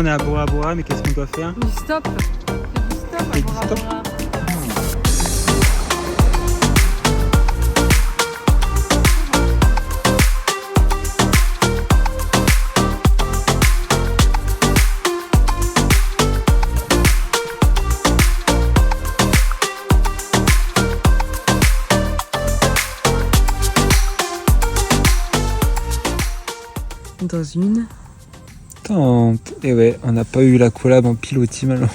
on est à Bora Bora, mais qu'est-ce qu'on doit faire? Du stop. Du stop à Et du Bora stop. Bora. Dans une Tente. Et ouais, on n'a pas eu la collab en pilotis malheureusement.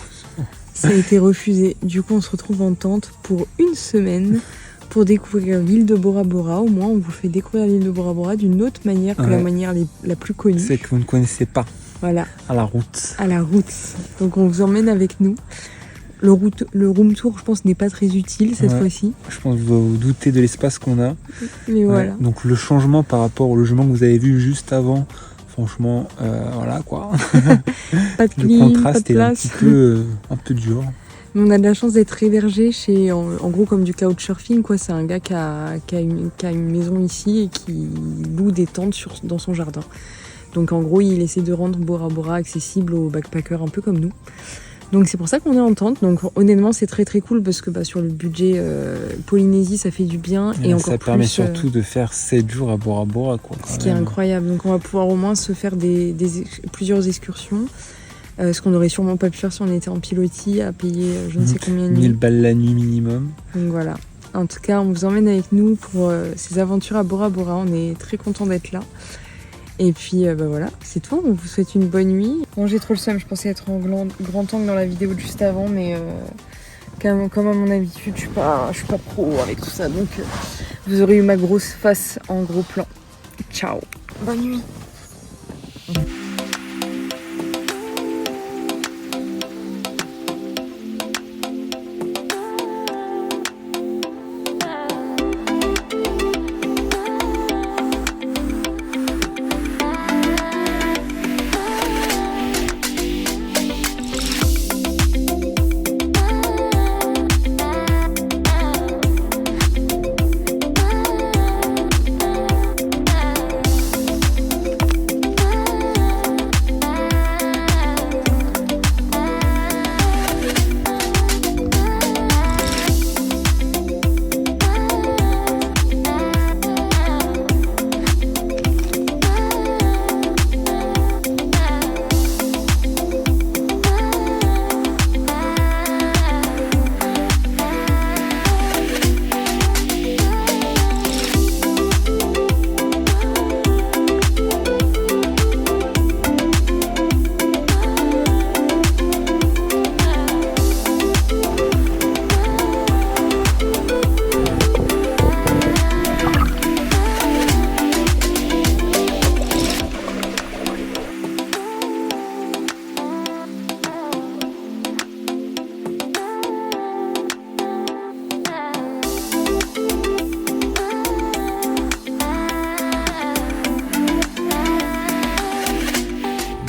ça a été refusé. Du coup, on se retrouve en tente pour une semaine pour découvrir l'île de Bora Bora. Au moins, on vous fait découvrir l'île de Bora Bora d'une autre manière que la Ouais. manière la plus connue. C'est que vous ne connaissez pas Voilà, à la route. à la route. Donc, on vous emmène avec nous. Le room tour, je pense, n'est pas très utile cette Ouais. fois-ci. Je pense que vous vous doutez de l'espace qu'on a. Mais voilà. Ouais. Donc le changement par rapport au logement que vous avez vu juste avant, franchement, voilà quoi. Pas de Le clim, pas de contraste est place. un peu dur. Mais on a de la chance d'être hébergé chez, en gros, comme du couchsurfing, quoi. C'est un gars qui a une maison ici et qui loue des tentes dans son jardin. Donc en gros, il essaie de rendre Bora Bora accessible aux backpackers un peu comme nous. Donc c'est pour ça qu'on est en tente. Donc honnêtement, c'est très très cool parce que sur le budget Polynésie, ça fait du bien. Et Là, encore ça permet plus, surtout de faire 7 jours à Bora Bora quoi. ce qui est incroyable. Donc on va pouvoir au moins se faire plusieurs excursions. Ce qu'on n'aurait sûrement pas pu faire si on était en pilotis, à payer je ne sais combien de 1000 nuits. balles la nuit minimum. Donc voilà. En tout cas, on vous emmène avec nous pour ces aventures à Bora Bora. On est très contents d'être là. Et puis voilà, c'est tout. On vous souhaite une bonne nuit. Bon, j'ai trop le seum. Je pensais être en grand angle dans la vidéo de juste avant, mais comme à mon habitude, je suis pas pro avec tout ça. Donc vous aurez eu ma grosse face en gros plan. Ciao. Bonne nuit.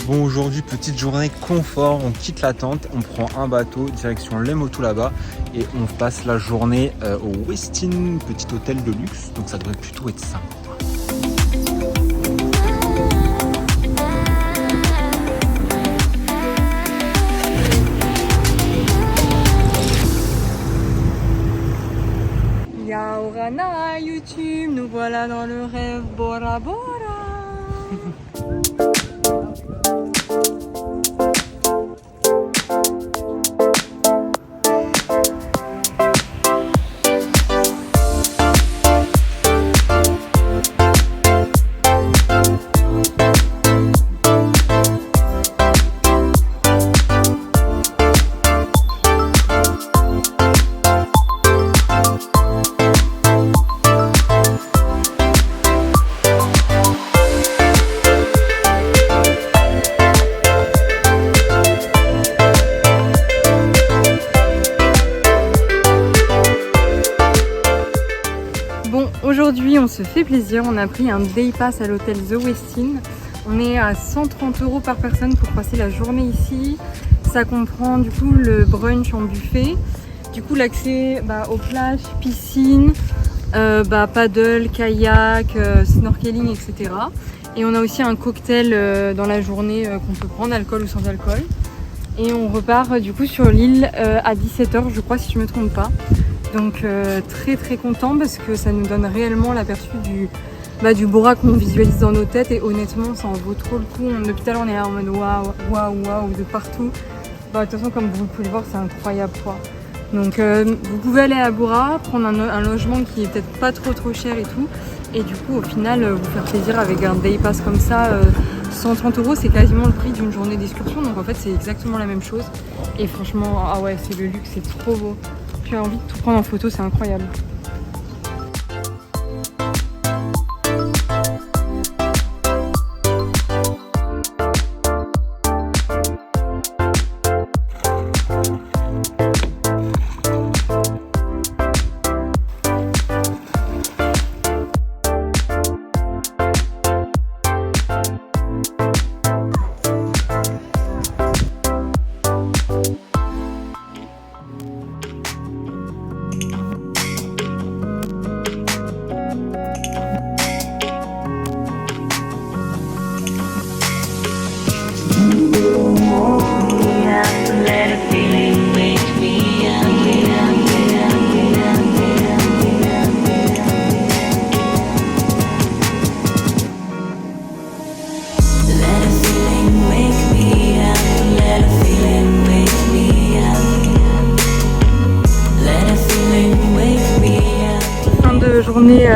Bon, aujourd'hui, petite journée confort, on quitte la tente, on prend un bateau, direction Lemotou là-bas, et on passe la journée au Westin, petit hôtel de luxe, donc ça devrait plutôt être sympa. Yaorana YouTube, nous voilà dans le rêve Bora Bora. Aujourd'hui, on se fait plaisir. On a pris un day pass à l'hôtel The Westin. On est à 130 € par personne pour passer la journée ici. Ça comprend du coup le brunch en buffet, du coup l'accès aux plages, piscine, paddle, kayak, snorkeling, etc. Et on a aussi un cocktail dans la journée qu'on peut prendre, alcool ou sans alcool. Et on repart du coup sur l'île à 17h, je crois, si je me trompe pas. Donc très très content parce que ça nous donne réellement l'aperçu du Bora qu'on visualise dans nos têtes. Et honnêtement, ça en vaut trop le coup. Depuis tout à l'heure, on est là en mode waouh, waouh, waouh, de partout. De toute façon, comme vous pouvez le voir, c'est incroyable quoi. Donc vous pouvez aller à Bora, prendre un logement qui est peut-être pas trop cher et tout. Et du coup, au final, vous faire plaisir avec un day pass comme ça. 130 €, c'est quasiment le prix d'une journée d'excursion. Donc en fait, c'est exactement la même chose. Et franchement, ah ouais, c'est le luxe, c'est trop beau. J'ai envie de tout prendre en photo, c'est incroyable. Journée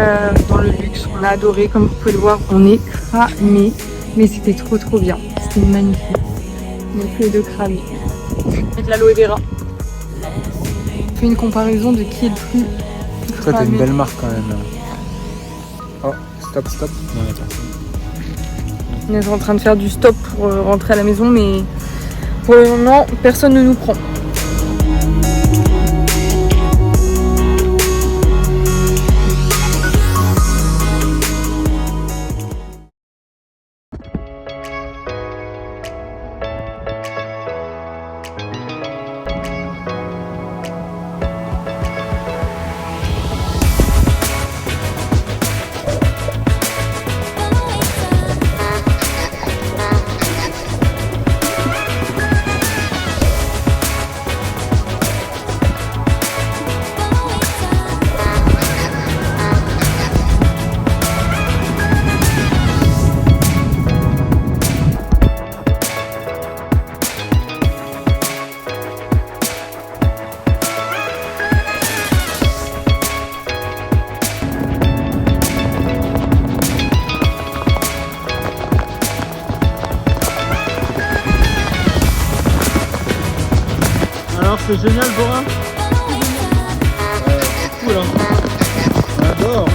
dans le luxe, on a adoré, comme vous pouvez le voir, on est cramé, mais c'était trop bien, c'était magnifique. On est tous les deux cramés. Avec l'aloe vera. On fait une comparaison de qui est le plus cramé. Toi, t'as une belle marque quand même. Oh, stop. Non, y a personne. On est en train de faire du stop pour rentrer à la maison, mais pour le moment, personne ne nous prend. Alors c'est génial Bora. C'est cool hein. On adore.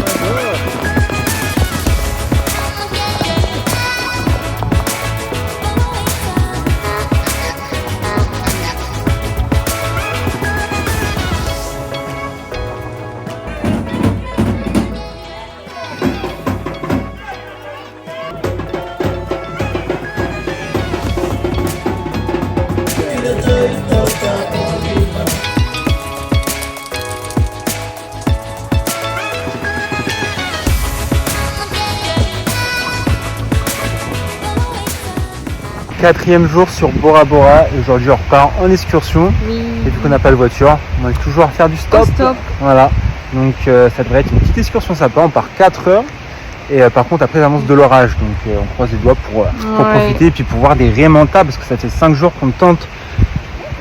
Quatrième jour sur Bora Bora et aujourd'hui on repart en excursion. Oui. Et vu qu'on n'a pas de voiture, on va toujours faire du stop. Voilà, donc ça devrait être une petite excursion sympa, on part 4 heures et par contre après l'annonce de l'orage, donc on croise les doigts pour profiter et puis pour voir des raimentas parce que ça fait 5 jours qu'on tente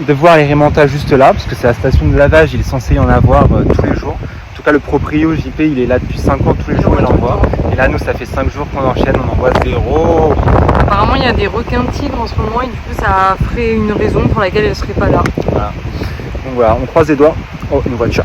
de voir les raimentas juste là parce que c'est la station de lavage, il est censé y en avoir tous les jours. En tout cas le proprio JP il est là depuis 5 ans, tous les jours il envoie. Et là nous ça fait 5 jours qu'on enchaîne, on envoie 0. Apparemment il y a des requins tigres en ce moment et du coup ça ferait une raison pour laquelle elle serait pas là. Voilà. Donc voilà, on croise les doigts. Oh, une voiture.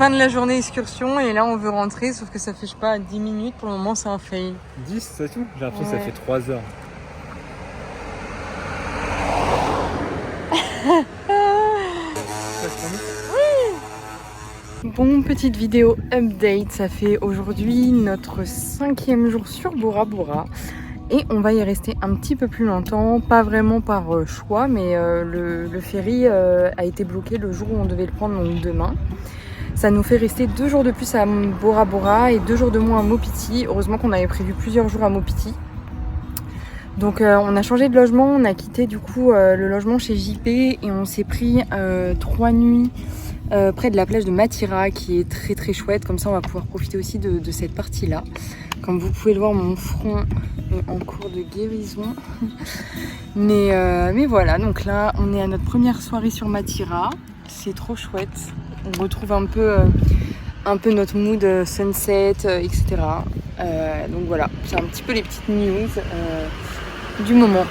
fin de la journée excursion et là on veut rentrer, sauf que ça fait je sais pas 10 minutes, pour le moment c'est un fail. 10 c'est tout? J'ai l'impression que ça fait 3 heures. Bon, petite vidéo update, ça fait aujourd'hui notre 5e jour sur Bora Bora et on va y rester un petit peu plus longtemps, pas vraiment par choix, mais le ferry a été bloqué le jour où on devait le prendre, donc demain. Ça nous fait rester 2 jours de plus à Bora Bora et 2 jours de moins à Maupiti. Heureusement qu'on avait prévu plusieurs jours à Maupiti. Donc on a changé de logement, on a quitté du coup le logement chez JP et on s'est pris 3 nuits près de la plage de Matira qui est très très chouette. Comme ça on va pouvoir profiter aussi de cette partie là. Comme vous pouvez le voir, mon front est en cours de guérison. mais voilà, donc là on est à notre première soirée sur Matira. C'est trop chouette. On retrouve un peu notre mood sunset, etc. Donc voilà, c'est un petit peu les petites news du moment.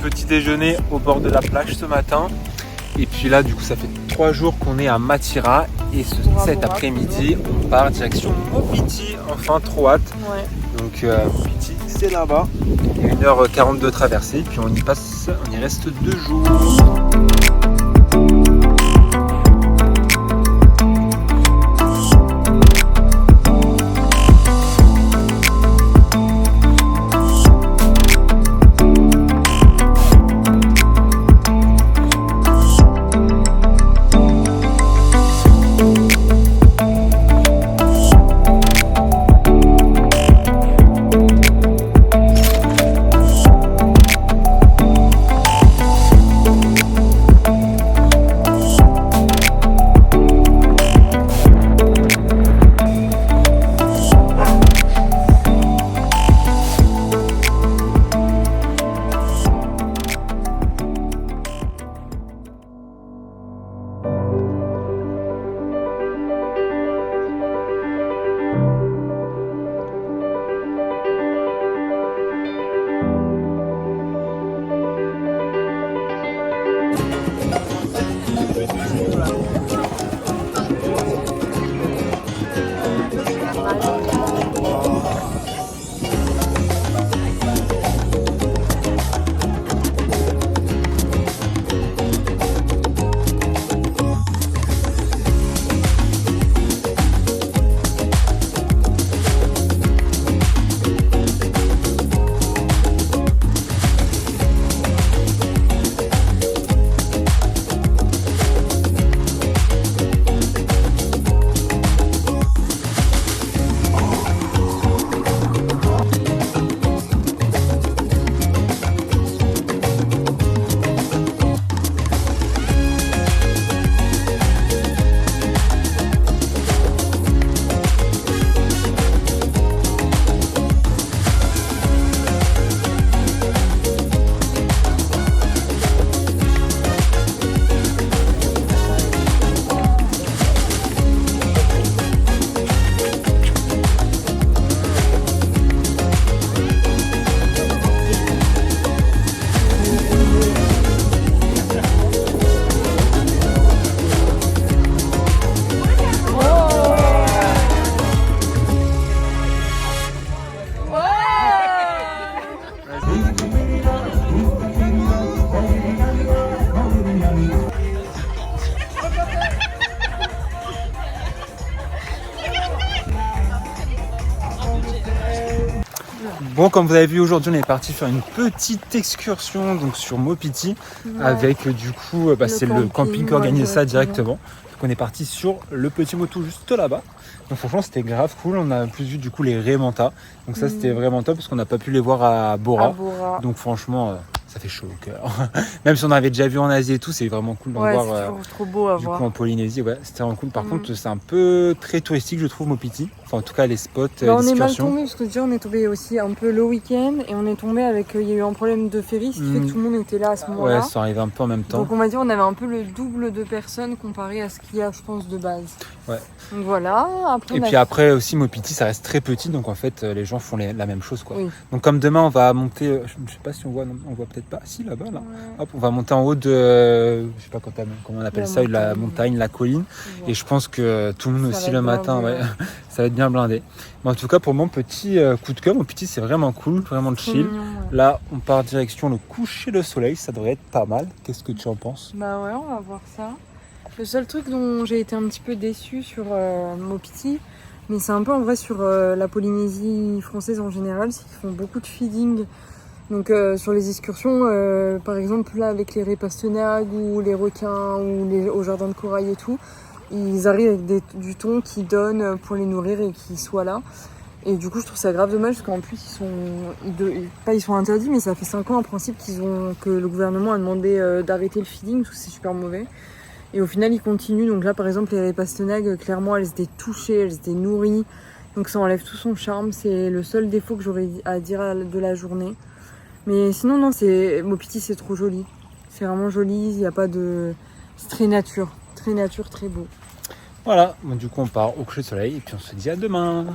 Petit déjeuner au bord de la plage ce matin et puis là du coup ça fait 3 jours qu'on est à Matira et cet après-midi on part direction Maupiti, enfin trop hâte. Donc Maupiti c'est là-bas, 1h42 de traversée puis on y reste 2 jours. Bon, comme vous avez vu aujourd'hui, on est parti faire une petite excursion donc sur Maupiti avec du coup, c'est le camping qui organise ça directement. Donc on est parti sur le petit moto juste là-bas. Donc franchement c'était grave cool, on a plus vu du coup les raies manta. Donc ça c'était vraiment top parce qu'on n'a pas pu les voir à Bora. Donc franchement ça fait chaud au cœur. Même si on avait déjà vu en Asie et tout, c'est vraiment cool d'en voir. C'est toujours trop beau à du voir. coup en Polynésie, ouais, c'était vraiment cool. Par contre, c'est un peu très touristique, je trouve, Mopiti. Enfin, en tout cas, les spots, on est mal d'excursion. tombé parce que déjà on est tombé aussi un peu le week-end et on est tombé avec, il y a eu un problème de ferry, ce qui fait que tout le monde était là à ce moment-là. Ouais, ça arrivait un peu en même temps. Donc on m'a dit on avait un peu le double de personnes comparé à ce qu'il y a, je pense, de base. Ouais. Donc voilà. Après, Et puis après aussi Mopiti, ça reste très petit, donc en fait les gens font la même chose, quoi. Oui. Donc comme demain on va monter, je ne sais pas si on voit, non, on voit peut-être pas, si là-bas là. Ouais. Hop, on va monter en haut de, je sais pas comment on appelle La ça, montagne. la montagne, la colline. Ouais. Et je pense que tout le monde Ça aussi va le être matin, blindé, ouais, ça va être bien blindé. Mais en tout cas pour mon petit coup de cœur, Mopiti c'est vraiment cool, vraiment C'est chill. mignon, ouais. Là on part direction le coucher de soleil, ça devrait être pas mal. Qu'est-ce que tu en penses? Bah ouais, on va voir ça. Le seul truc dont j'ai été un petit peu déçue sur Mopiti, mais c'est un peu en vrai sur la Polynésie française en général, c'est qu'ils font beaucoup de feeding. Donc sur les excursions, par exemple là avec les raies pastenagues ou les requins ou au jardin de corail et tout, ils arrivent avec du thon qu'ils donnent pour les nourrir et qu'ils soient là. Et du coup je trouve ça grave dommage parce qu'en plus ils sont interdits, mais ça fait 5 ans en principe que le gouvernement a demandé d'arrêter le feeding parce que c'est super mauvais. Et au final ils continuent, donc là par exemple les raies pastenagues, clairement elles étaient touchées, elles étaient nourries, donc ça enlève tout son charme, c'est le seul défaut que j'aurais à dire de la journée. Mais sinon non, Mopiti c'est trop joli, c'est vraiment joli, il n'y a pas de... c'est très nature, très beau. Voilà, bon, du coup on part au coucher de soleil et puis on se dit à demain.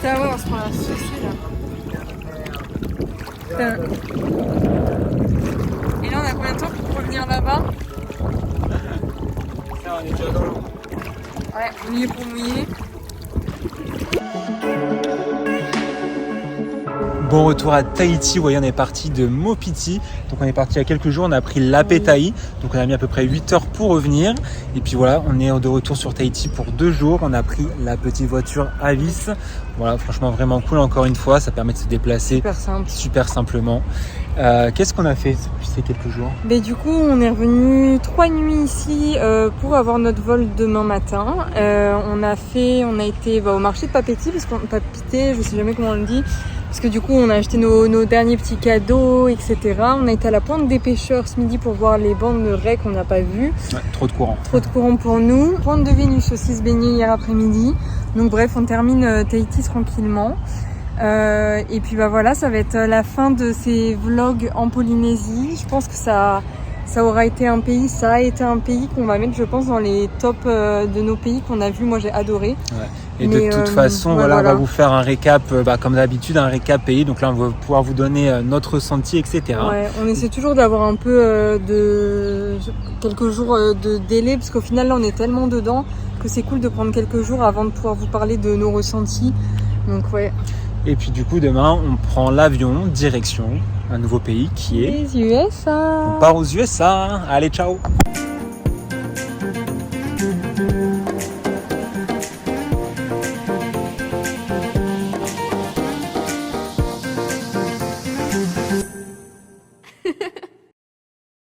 Ça va, on se prend la saucée là. Putain. Et là on a combien de temps pour revenir là-bas? Ça, on est déjà dans l'eau. Ouais, mouillé pour mouiller. Bon retour à Tahiti, vous voyez on est parti de Mopiti, donc on est parti il y a quelques jours, on a pris l'Apétaï, donc on a mis à peu près 8 heures pour revenir, et puis voilà, on est de retour sur Tahiti pour 2 jours, on a pris la petite voiture Avis, voilà franchement vraiment cool encore une fois, ça permet de se déplacer super simplement. Qu'est-ce qu'on a fait ces quelques jours? Mais du coup on est revenu 3 nuits ici pour avoir notre vol demain matin. On a été au marché de Papeete, parce qu'on Papeete, je sais jamais comment on le dit. Parce que du coup, on a acheté nos derniers petits cadeaux, etc. On a été à la pointe des pêcheurs ce midi pour voir les bandes de raies qu'on n'a pas vues. Ouais, trop de courant. Trop de courant pour nous. Pointe de Vénus aussi se baigner hier après-midi. Donc bref, on termine Tahiti tranquillement. Et puis bah voilà, ça va être la fin de ces vlogs en Polynésie. Je pense que ça a été un pays qu'on va mettre, je pense, dans les tops de nos pays qu'on a vus. Moi, j'ai adoré. Ouais. Et de toute façon, voilà, on va vous faire un récap, comme d'habitude, un récap pays. Donc là, on va pouvoir vous donner notre ressenti, etc. Ouais, on essaie toujours d'avoir un peu quelques jours de délai, parce qu'au final, là, on est tellement dedans que c'est cool de prendre quelques jours avant de pouvoir vous parler de nos ressentis. Donc ouais. Et puis du coup, demain, on prend l'avion direction un nouveau pays qui est les USA. On part aux USA. Allez, ciao.